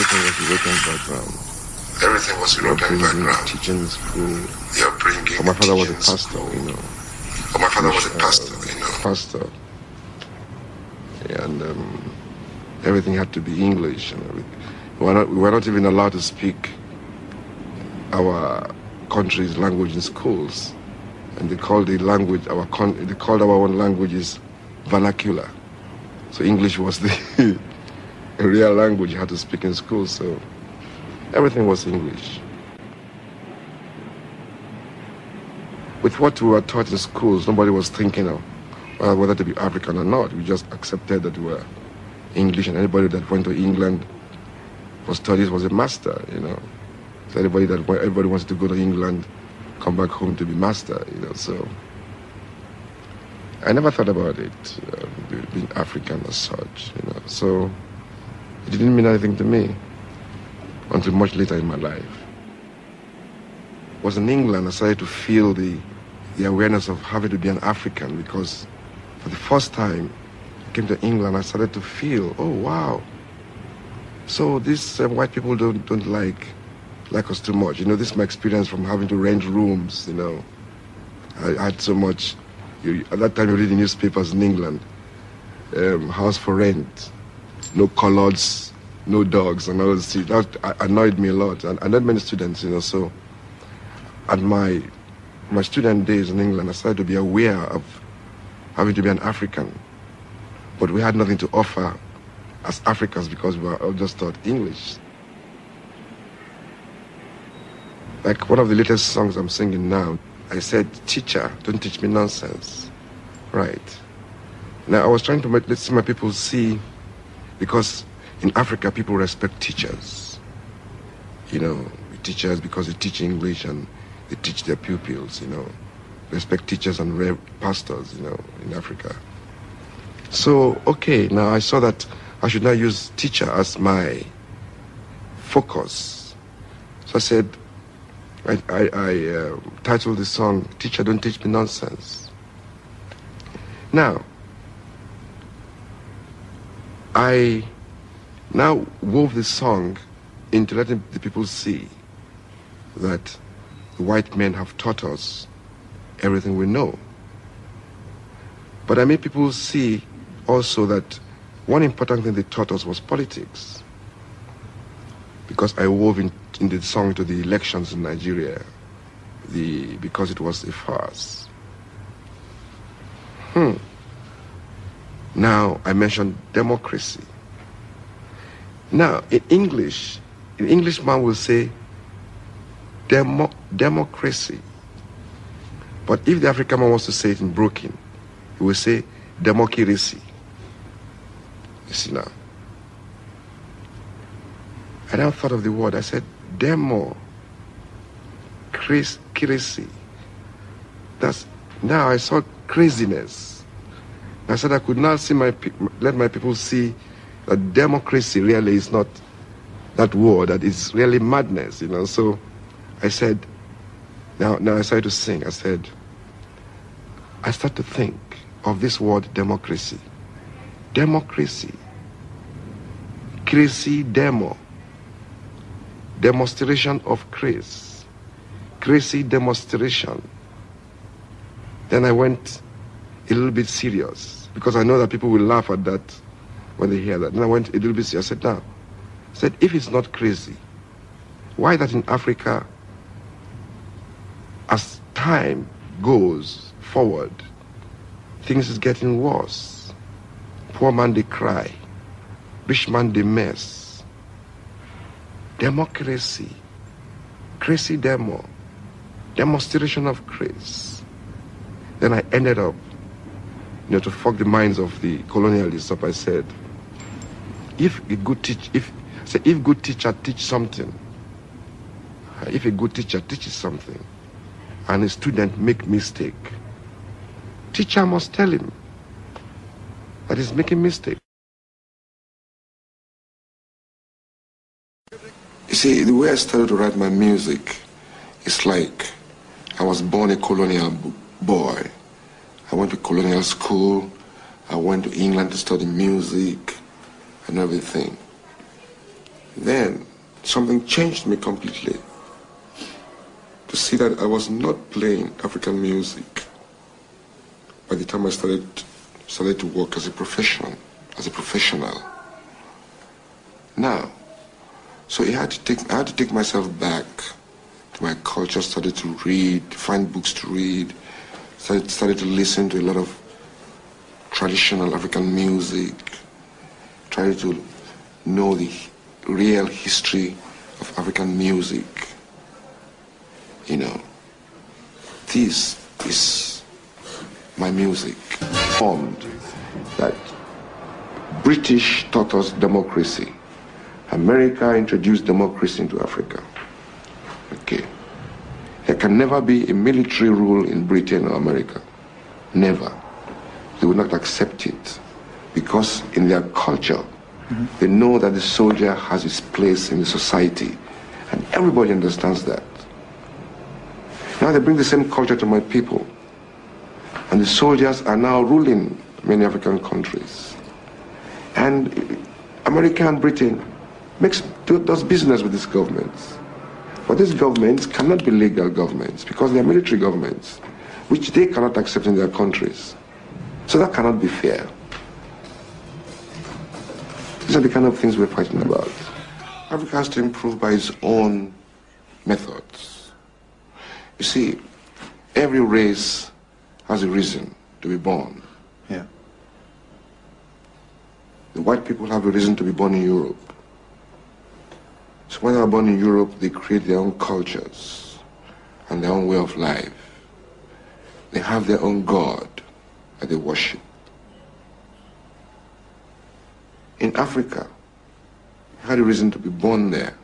everything was European background. Everything was European background. Teaching school. You're bringing. But my father was a pastor, you know. Oh, my father was a pastor, you know. Pastor. And everything had to be English and everything. We were not even allowed to speak our country's language in schools, and they called the language they called our own languages vernacular. So English was the real language you had to speak in school. So everything was English. With what we were taught in schools, nobody was thinking of whether to be African or not. We just accepted that we were English, and anybody that went to England for studies was a master, you know. So everybody wanted to go to England, come back home to be master, you know. So I never thought about it, being African as such, you know. So it didn't mean anything to me until much later in my life. It was in England I started to feel the awareness of having to be an African, because for the first time I came to England, I started to feel, oh wow, so these white people don't like us too much. You know, this is my experience from having to rent rooms, you know. I had so much, at that time you read the newspapers in England, house for rent, no coloreds, no dogs, and all this. That annoyed me a lot, and not many students, you know. So at my student days in England, I started to be aware of having to be an African, but we had nothing to offer as Africans because we were all just taught English. Like one of the latest songs I'm singing now, I said, teacher, don't teach me nonsense. Right. Now I was trying to let my people see, because in Africa people respect teachers. You know, teachers because they teach English and they teach their pupils, you know. Respect teachers and pastors, you know, in Africa. So, okay, now I saw that I should now use teacher as my focus. So I said, I titled the song, Teacher, Don't Teach Me Nonsense. Now, I now wove the song into letting the people see that the white men have taught us everything we know. But I made people see also that one important thing they taught us was politics. Because I wove in the song to the elections in Nigeria, because it was a farce. Now I mentioned democracy. Now in English, an Englishman will say democracy. But if the African man wants to say it in broken, he will say democracy. You see now. I now thought of the word. I said democracy. That's, now I saw craziness. I said I could now let my people see that democracy really is not that word, that is really madness, you know. So I said, now I started to sing. I said, I start to think of this word democracy. Democracy. Crazy demo. Demonstration of grace. Crazy demonstration. Then I went a little bit serious, because I know that people will laugh at that when they hear that. Then I went a little bit serious. I said, now, if it's not crazy, why that in Africa, as time goes forward, things is getting worse. Poor man, they cry. Rich man, they mess. Democracy. Crazy demo. Demonstration of grace. Then I ended up, you know, to fuck the minds of the colonialists up, I said, if a good teacher teach something, if a good teacher teaches something, and a student make mistake, teacher must tell him that he's making mistake. You see, the way I started to write my music, it's like I was born a colonial boy. I went to colonial school. I went to England to study music and everything. Then something changed me completely. To see that I was not playing African music by the time I started to work as a professional. Now, so I had to take myself back to my culture, started to read, find books to read, started to listen to a lot of traditional African music, tried to know the real history of African music. You know, this is my music. Formed that British taught us democracy. America introduced democracy into Africa. Okay. There can never be a military rule in Britain or America. Never. They will not accept it because in their culture, they know that the soldier has his place in the society, and everybody understands that. Now they bring the same culture to my people, and the soldiers are now ruling many African countries. And America and Britain does business with these governments. But these governments cannot be legal governments because they are military governments, which they cannot accept in their countries. So that cannot be fair. These are the kind of things we're fighting about. Africa has to improve by its own methods. You see, every race has a reason to be born. Yeah. The white people have a reason to be born in Europe. So when they are born in Europe, they create their own cultures and their own way of life. They have their own God that they worship. In Africa, we had a reason to be born there.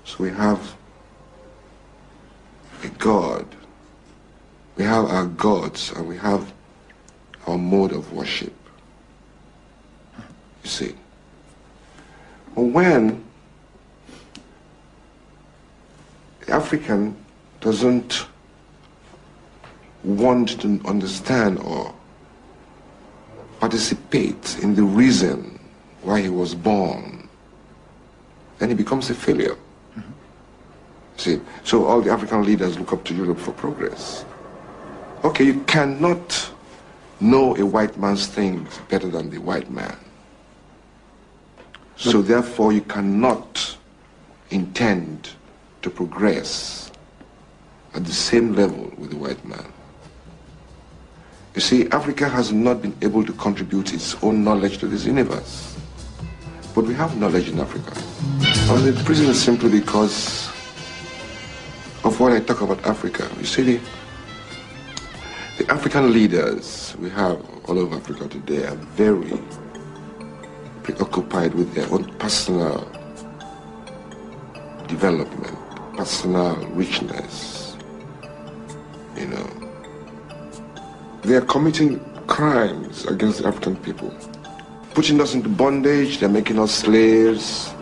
So we have a God. We have our gods and we have our mode of worship. You see. But when the African doesn't want to understand or participate in the reason why he was born, then he becomes a failure. See, so all the African leaders look up to Europe for progress. Okay, you cannot know a white man's things better than the white man. So therefore you cannot intend to progress at the same level with the white man. You see, Africa has not been able to contribute its own knowledge to this universe. But we have knowledge in Africa. And the reason is simply because of what I talk about Africa. You see, the African leaders we have all over Africa today are very preoccupied with their own personal development, personal richness, you know. They are committing crimes against the African people, putting us into bondage. They're making us slaves.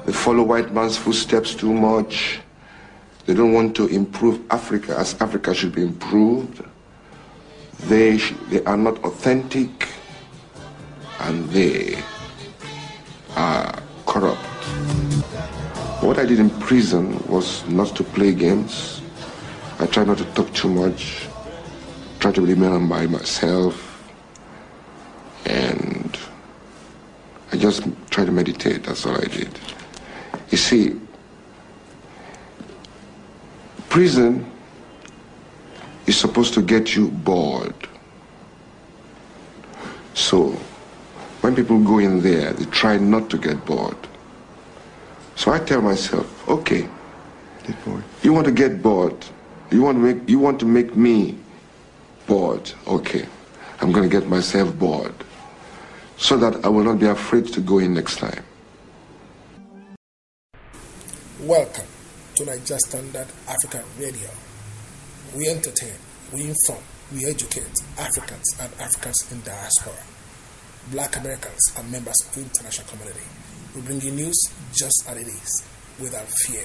They follow white man's footsteps too much. They don't want to improve Africa as Africa should be improved. They are not authentic, and they are corrupt. What I did in prison was not to play games. I tried not to talk too much. Try to be a man by myself, and I just try to meditate. That's all I did. You see, prison is supposed to get you bored. So when people go in there, they try not to get bored. So I tell myself, okay, Get bored. you want to get bored, you want to make me bored. Okay, I'm going to get myself bored so that I will not be afraid to go in next time. Welcome to Nigeria Standard African Radio. We entertain, we inform, we educate Africans and Africans in diaspora, Black Americans and members of the international community. We bring you news just as it is, without fear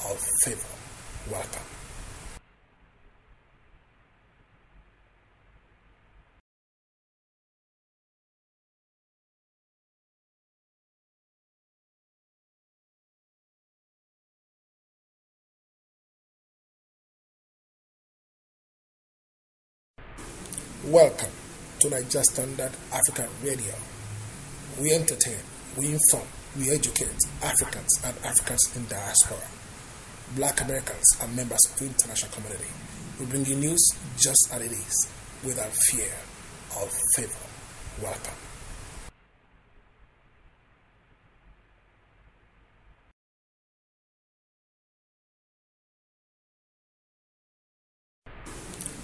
or favor. Welcome. Welcome to Niger Standard African Radio. We entertain, we inform, we educate Africans and Africans in diaspora, Black Americans and members of the international community. We bring you news just as it is, without fear or favor. Welcome.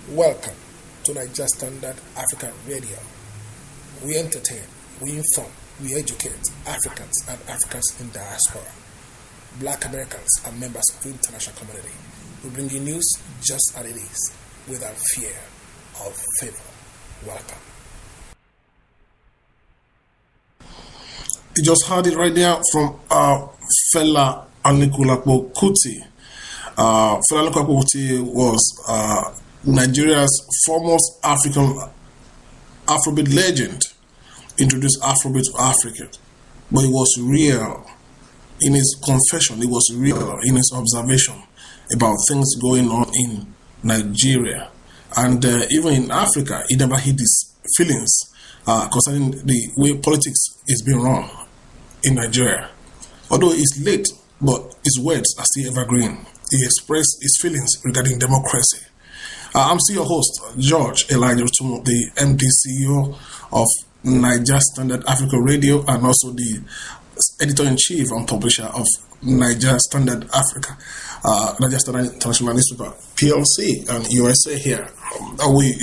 Welcome to Niger Standard African Radio. We entertain, we inform, we educate Africans and Africans in diaspora, Black Americans and members of the international community. We bring you news just as it is, without fear or favor. Welcome. You just heard it right there from Fela Anikulapo Kuti. Fela Anikulapo Kuti was Nigeria's foremost African Afrobeat legend. Introduced Afrobeat to Africa, but it was real in his confession. It was real in his observation about things going on in Nigeria, and even in Africa. He never hid his feelings concerning the way politics is being run in Nigeria. Although it's late, but his words are still evergreen. He expressed his feelings regarding democracy. I'm still your host, George Elijah Otumo, the MD CEO of Niger Standard Africa Radio, and also the editor-in-chief and publisher of Niger Standard Africa, Niger Standard International Newspaper, PLC, and USA here. We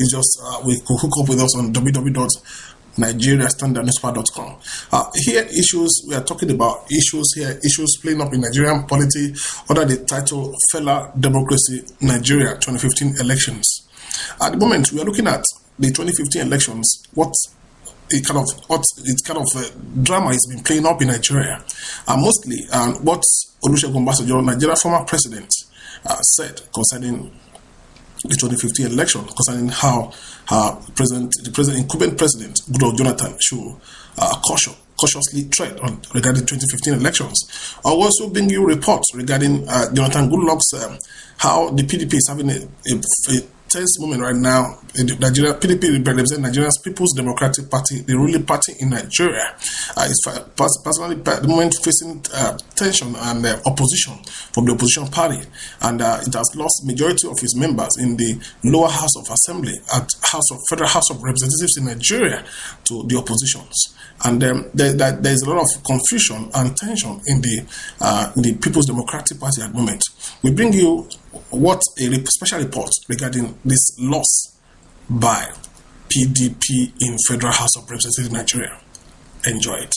could hook up with us on www.nigeriastandardnewspaper.com. Here, we are talking about issues playing up in Nigerian polity under the title Fela Democracy Nigeria 2015 elections. At the moment, we are looking at the 2015 elections, what kind of drama has been playing up in Nigeria, mostly what Olusegun Obasanjo, Nigeria's former president, said concerning the 2015 election, concerning how the incumbent president, Goodluck Jonathan, should cautiously tread on regarding 2015 elections. I will also bring you reports regarding Jonathan Goodluck's how the PDP is having a tense moment right now. Nigeria, PDP represents Nigeria's People's Democratic Party, the ruling party in Nigeria. Is personally at the moment facing tension and opposition from the opposition party, and it has lost majority of its members in the lower house of assembly at Federal House of Representatives in Nigeria to the oppositions. And there is a lot of confusion and tension in the People's Democratic Party at the moment. We bring you what a special report regarding this loss by PDP in Federal House of Representatives in Nigeria. Enjoy it.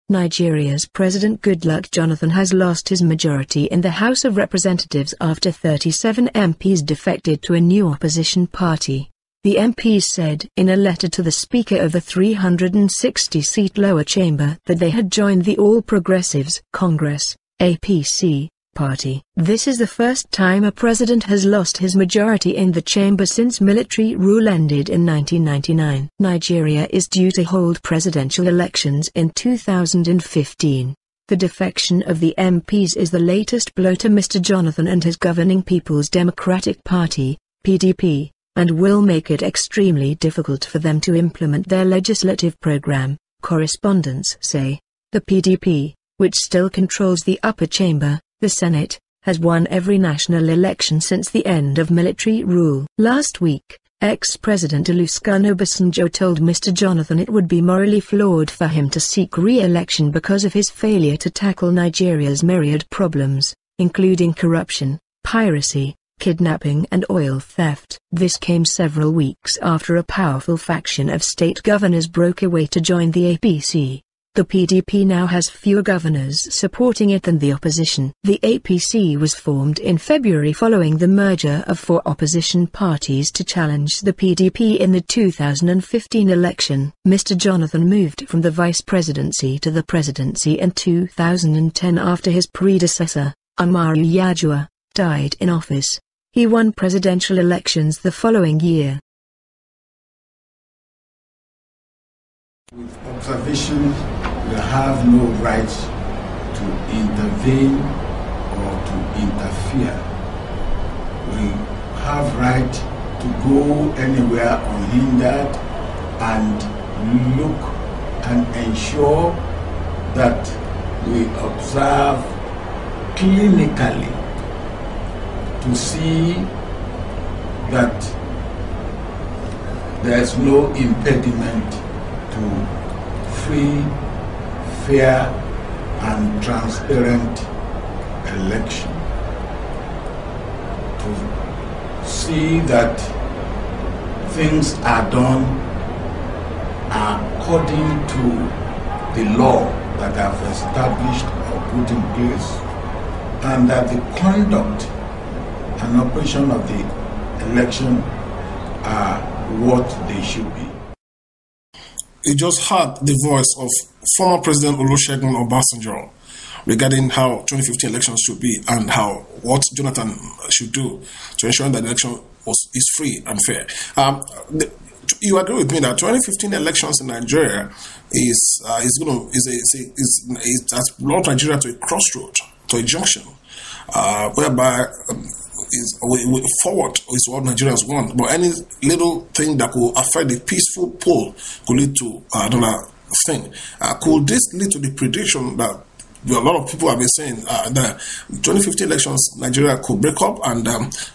Nigeria's President Goodluck Jonathan has lost his majority in the House of Representatives after 37 MPs defected to a new opposition party. The MPs said in a letter to the Speaker of the 360-seat lower chamber that they had joined the All Progressives Congress (APC) party. This is the first time a president has lost his majority in the chamber since military rule ended in 1999. Nigeria is due to hold presidential elections in 2015. The defection of the MPs is the latest blow to Mr. Jonathan and his governing People's Democratic Party, PDP, and will make it extremely difficult for them to implement their legislative program, correspondents say. The PDP, which still controls the upper chamber, the Senate, has won every national election since the end of military rule. Last week, ex-President Olusegun Obasanjo told Mr. Jonathan it would be morally flawed for him to seek re-election because of his failure to tackle Nigeria's myriad problems, including corruption, piracy, kidnapping and oil theft. This came several weeks after a powerful faction of state governors broke away to join the APC. The PDP now has fewer governors supporting it than the opposition. The APC was formed in February following the merger of 4 opposition parties to challenge the PDP in the 2015 election. Mr. Jonathan moved from the vice presidency to the presidency in 2010 after his predecessor, Umaru Yar'Adua, died in office. He won presidential elections the following year. With observation, we have no right to intervene or to interfere we have right to go anywhere unhindered and look and ensure that we observe clinically to see that there is no impediment to free, fair, and transparent election. To see that things are done according to the law that have established or put in place, and that the conduct and operation of the election are what they should be. You just heard the voice of former President Olusegun Obasanjo regarding how 2015 elections should be and what Jonathan should do to ensure that the election is free and fair. You agree with me that 2015 elections in Nigeria has brought Nigeria to a crossroad, to a junction, whereby forward is what Nigerians want, but any little thing that could affect the peaceful poll could lead to another thing. Could this lead to the prediction that a lot of people have been saying that 2015 elections Nigeria could break up, and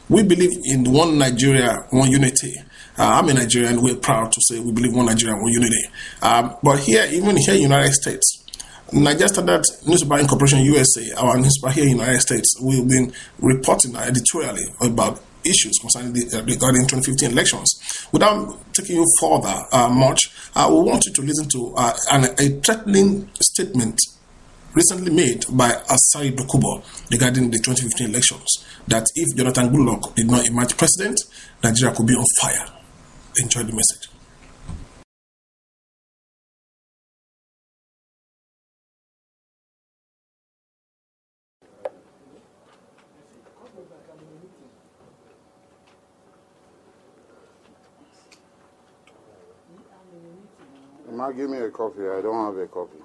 we believe in one Nigeria, one unity. I'm a Nigerian. We're proud to say we believe one Nigeria, one unity. But even here in the United States, Nigeria Standard Newspaper Incorporation USA, our newspaper here in the United States, we've been reporting editorially about issues concerning regarding 2015 elections. Without taking you further much, we want you to listen to a threatening statement recently made by Asari Dokubo regarding the 2015 elections, that if Jonathan Goodluck did not emerge president, Nigeria could be on fire. Enjoy the message. Ma, give me a coffee. I don't have a coffee.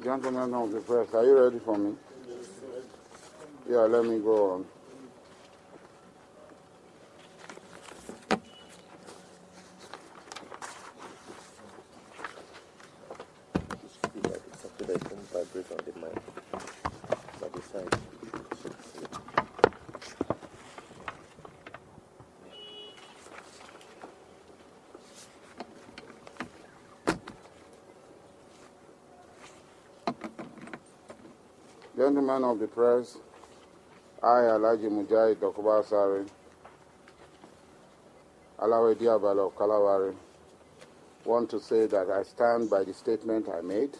Gentlemen of the press, are you ready for me? Yeah, let me go on. Gentlemen of the press, I, Alhaji Mujahid Dokuba Asare, Alawedi Abala of Kalawari, want to say that I stand by the statement I made,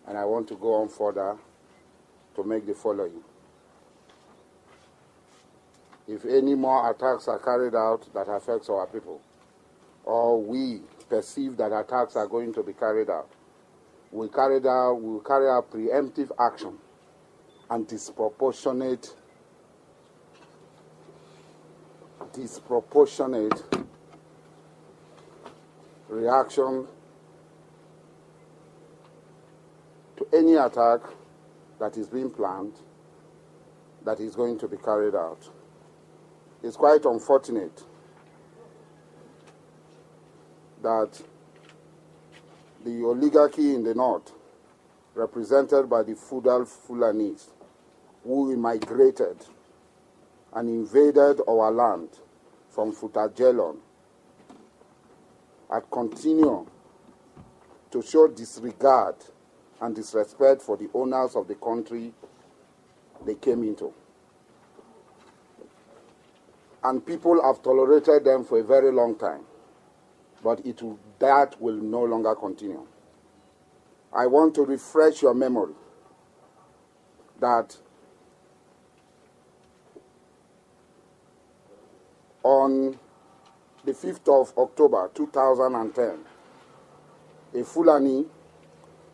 and I want to go on further to make the following. If any more attacks are carried out that affects our people, or we perceive that attacks are going to be carried out, we'll carry out preemptive action and disproportionate reaction to any attack that is being planned, that is going to be carried out. It's quite unfortunate that the oligarchy in the north, represented by the feudal Fulanis, who immigrated and invaded our land from Futajelon, had continued to show disregard and disrespect for the owners of the country they came into. And people have tolerated them for a very long time, but that will no longer continue. I want to refresh your memory that on the 5th of October 2010, a Fulani,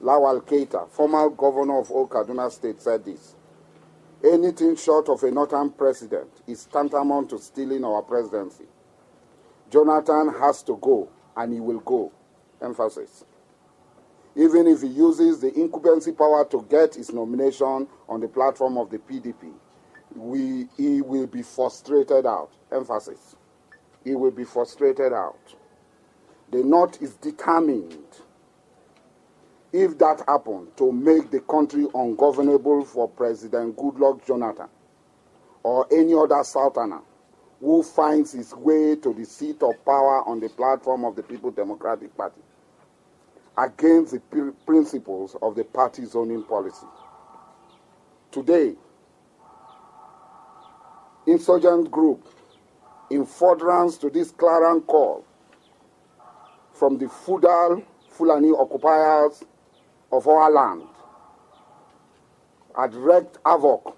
Lawal Keita, former governor of Old Kaduna State, said this: anything short of a northern president is tantamount to stealing our presidency. Jonathan has to go, and he will go. Emphasis. Even if he uses the incumbency power to get his nomination on the platform of the PDP, he will be frustrated out. Emphasis. He will be frustrated out. The North is determined, if that happened, to make the country ungovernable for President Goodluck Jonathan or any other Southerner who finds his way to the seat of power on the platform of the People's Democratic Party, against the principles of the party zoning policy. Today, insurgent group, in furtherance to this clarion call from the feudal Fulani occupiers of our land, had wreaked havoc.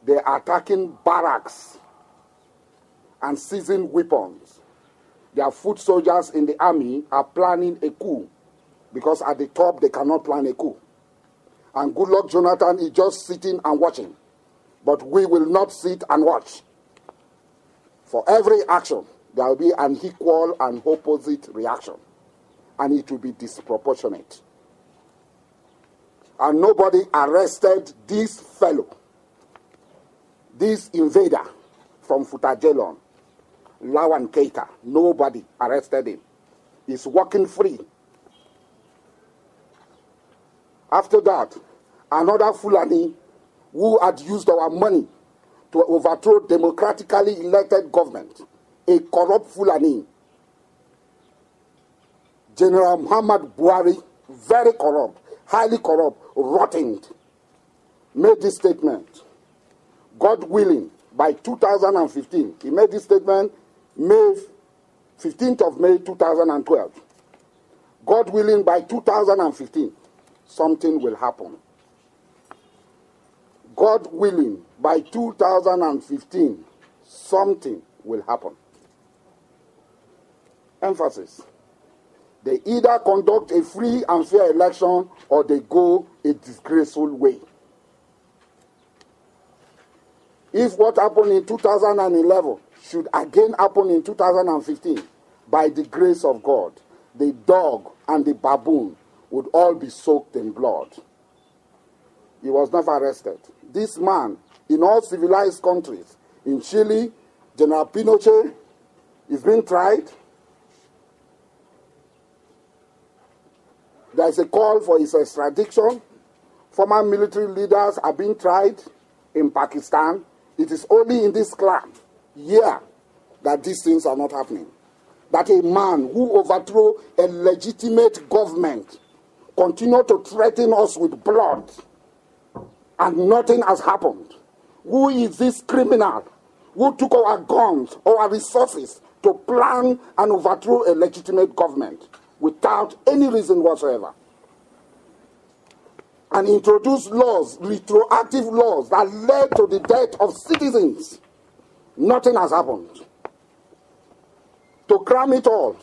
They are attacking barracks and seizing weapons. Their foot soldiers in the army are planning a coup, because at the top they cannot plan a coup. And Goodluck Jonathan is just sitting and watching. But we will not sit and watch. For every action, there will be an equal and opposite reaction. And it will be disproportionate. And nobody arrested this fellow, this invader from Futajelon, Lawan Keita. Nobody arrested him. He's walking free. After that, another Fulani who had used our money to overthrow democratically elected government, a corrupt Fulani, General Muhammad Buhari, very corrupt, highly corrupt, rotten, made this statement. God willing, by 2015, he made this statement May 15th of May 2012. God willing, by 2015, something will happen. God willing, by 2015, something will happen. Emphasis. They either conduct a free and fair election or they go a disgraceful way. If what happened in 2011 should again happen in 2015, by the grace of God, the dog and the baboon would all be soaked in blood. He was never arrested. This man, in all civilized countries, in Chile, General Pinochet is being tried. There is a call for his extradition. Former military leaders are being tried in Pakistan. It is only in this year that these things are not happening. That a man who overthrew a legitimate government continued to threaten us with blood, and nothing has happened. Who is this criminal who took our guns, our resources, to plan and overthrow a legitimate government without any reason whatsoever, and introduced laws, retroactive laws, that led to the death of citizens? Nothing has happened. To cram it all,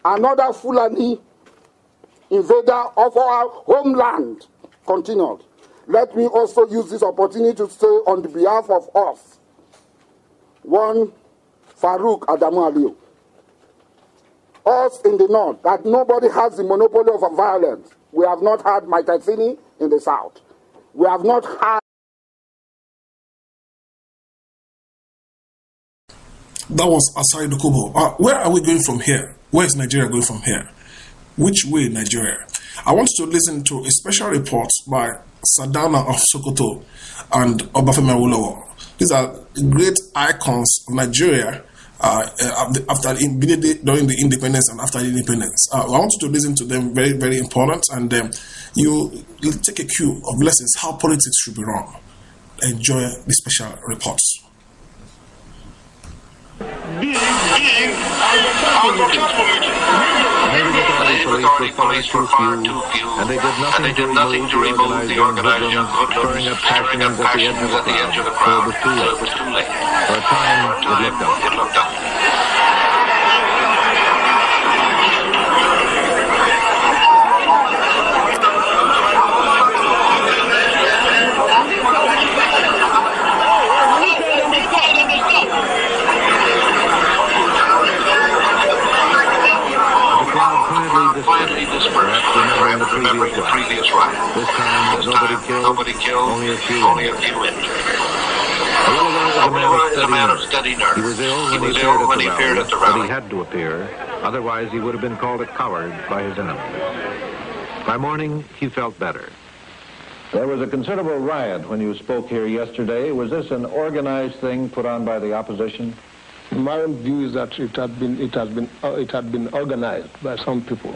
another Fulani invader of our homeland continued. Let me also use this opportunity to say on the behalf of us, one, Farouk Adamu Aliyu, us in the north, that nobody has the monopoly of violence. We have not had Maitazini in the south. We have not had. That was Asari Dokubo. Where are we going from here? Where is Nigeria going from here? Which way, Nigeria? I want you to listen to a special report by Sardauna of Sokoto and Obafemi Awolowo. These are great icons of Nigeria immediately during the independence and after the independence. I want you to listen to them, very, very important, and you take a cue of lessons how politics should be run. Enjoy the special reports. Police were far too few, and they did nothing to remove the organized young hoodlums, stirring up passions at the edge of the crowd until it was too late. For a time, it looked up. dispersed, perhaps remembering the previous riot. This time, nobody killed, only a few injured. Awolowo was a man of steady nerve. He was ill when he appeared at the rally, but he had to appear. Otherwise, he would have been called a coward by his enemies. By morning, he felt better. There was a considerable riot when you spoke here yesterday. Was this an organized thing put on by the opposition? My own view is that it had been organized by some people.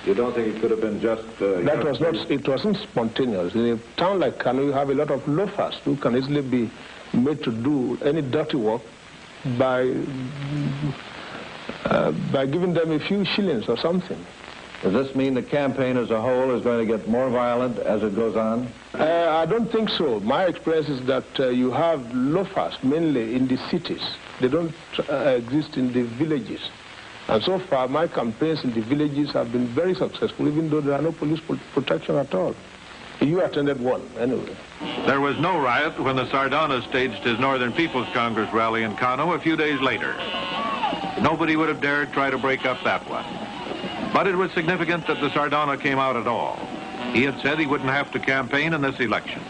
You don't think it could have been just... It wasn't spontaneous. In a town like Kano, you have a lot of loafers who can easily be made to do any dirty work by giving them a few shillings or something. Does this mean the campaign as a whole is going to get more violent as it goes on? I don't think so. My experience is that you have loafers mainly in the cities. They don't exist in the villages. And so far, my campaigns in the villages have been very successful, even though there are no police protection at all. You attended one, anyway. There was no riot when the Sardauna staged his Northern People's Congress rally in Kano a few days later. Nobody would have dared try to break up that one. But it was significant that the Sardauna came out at all. He had said he wouldn't have to campaign in this election.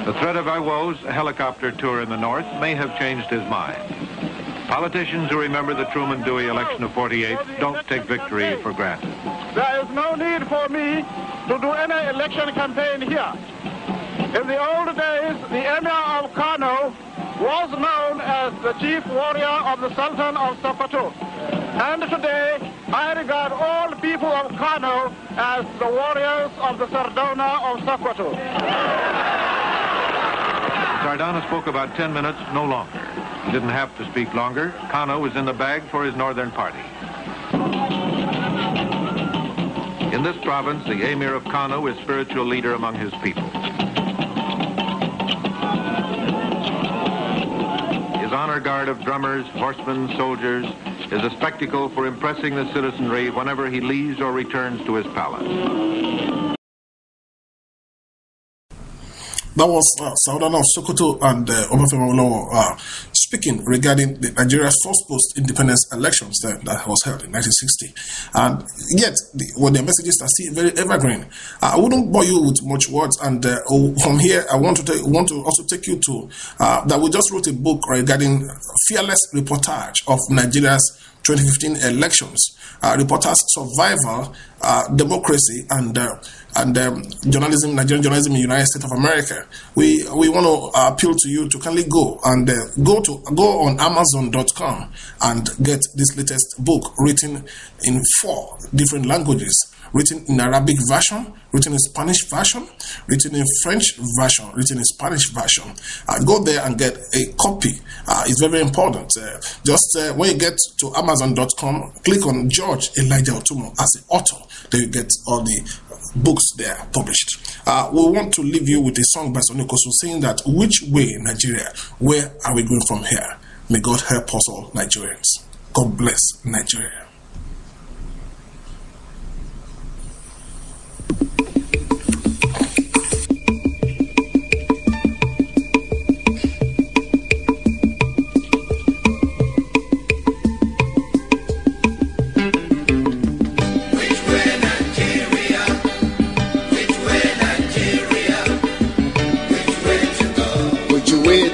The threat of Iwo's helicopter tour in the north may have changed his mind. Politicians who remember the Truman Dewey election of '48 don't take victory for granted. There is no need for me to do any election campaign here. In the old days, the Emir of Kano was known as the chief warrior of the Sultan of Sokoto. And today, I regard all people of Kano as the warriors of the Sardauna of Sokoto. Sardauna spoke about 10 minutes, no longer. He didn't have to speak longer. Kano was in the bag for his northern party. In this province, the Emir of Kano is spiritual leader among his people. His honor guard of drummers, horsemen, soldiers is a spectacle for impressing the citizenry whenever he leaves or returns to his palace. That was Sardauna of Sokoto and Obafemi Awolowo speaking regarding Nigeria's first post-independence elections that was held in 1960. And yet, their messages are still very evergreen. I wouldn't bore you with much words, and from here, I want to also take you to that we just wrote a book regarding fearless reportage of Nigeria's 2015 elections, reporters' survival, democracy, and journalism, Nigerian journalism in the United States of America. We want to appeal to you to kindly go on Amazon.com and get this latest book written in 4 different languages. Written in Arabic version, written in Spanish version, written in French version, written in Spanish version. Go there and get a copy. It's very important. When you get to Amazon.com, click on George Elijah Otumo as the author. Then you get all the books there published. We want to leave you with a song by Sonny Kosu saying that, which way, Nigeria? Where are we going from here? May God help us all, Nigerians. God bless Nigeria.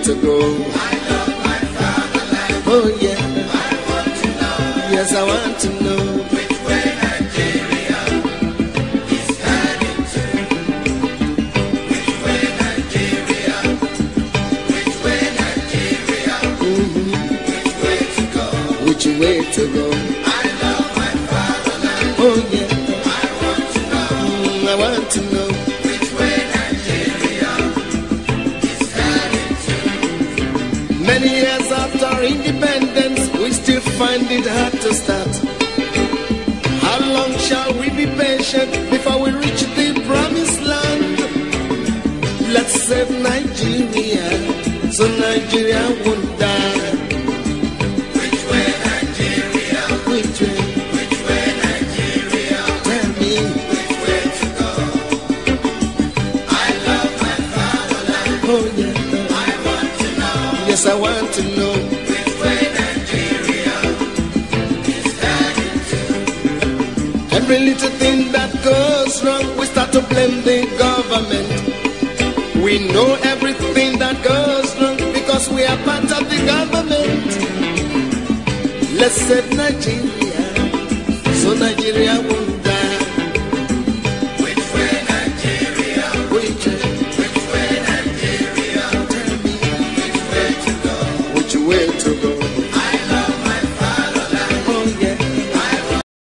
To go. I love my fatherland. Oh yeah. I want to know. Yes, I want to know which way Nigeria is heading to. Which way Nigeria? Which way Nigeria? Which way to go? Which way to go? I love my fatherland. Oh yeah. I want to know. I want to know. Many years after independence, we still find it hard to start. How long shall we be patient before we reach the promised land? Let's save Nigeria, so Nigeria won't die. Which way Nigeria? Which way? Which way Nigeria? Tell me. Which way to go? I love my fatherland. Oh yeah. Yes, I want to know which way Nigeria is heading to. Every little thing that goes wrong, we start to blame the government. We know everything that goes wrong because we are part of the government. Let's save Nigeria, so Nigeria will